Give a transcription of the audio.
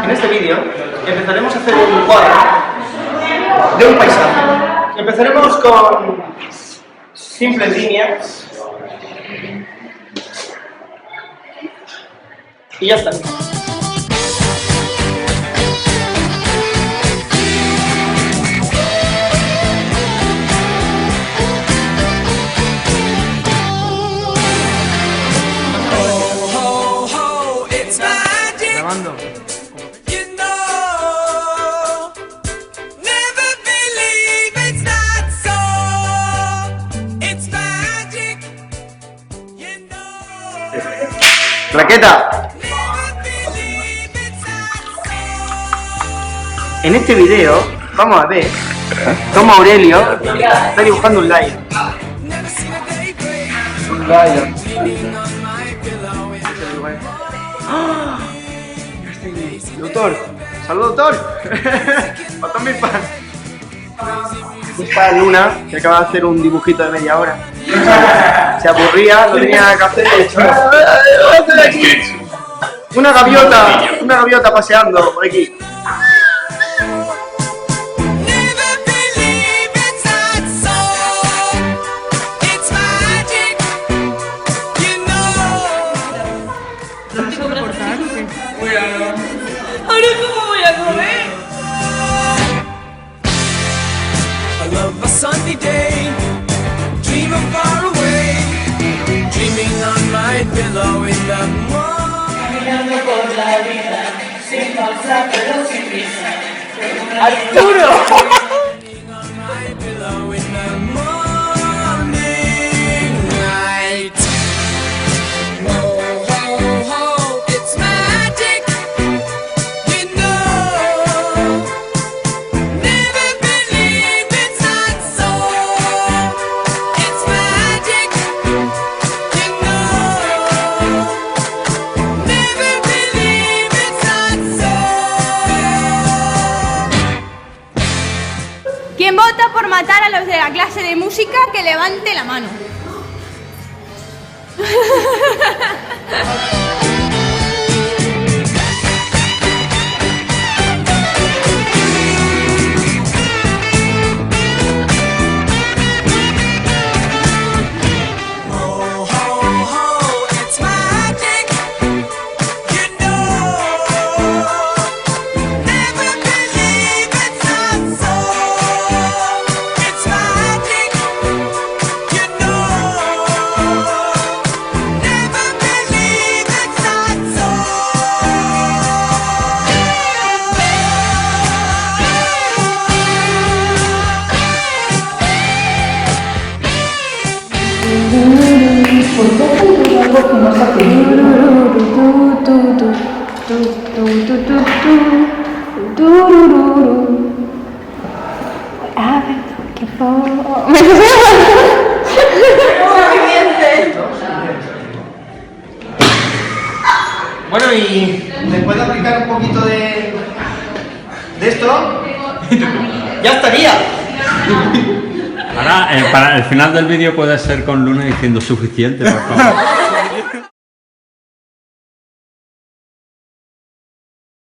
En este vídeo empezaremos a hacer un cuadro de un paisaje. Empezaremos con simples líneas y ya está. Grabando. ¡Raqueta! En este video vamos a ver cómo Aurelio está dibujando un lion. Un lion. ¡Ah! Doctor, saludos doctor. Para mis fans. Esta Luna que acaba de hacer un dibujito de media hora. Se aburría, no tenía nada que hacer y hecho. Una gaviota paseando por aquí. ¿Ahora cómo voy a comer? I love a sunny day, dreaming far away, dreaming on my pillow in the morning. Caminando por la vida, sin pausa pero sin prisa. ¡Arturo! ¿Quién vota por matar a los de la clase de música? Que levante la mano. Bueno, y después de aplicar un poquito de esto, ya estaría. Ahora, para el final del vídeo puede ser con Luna diciendo suficiente, por favor.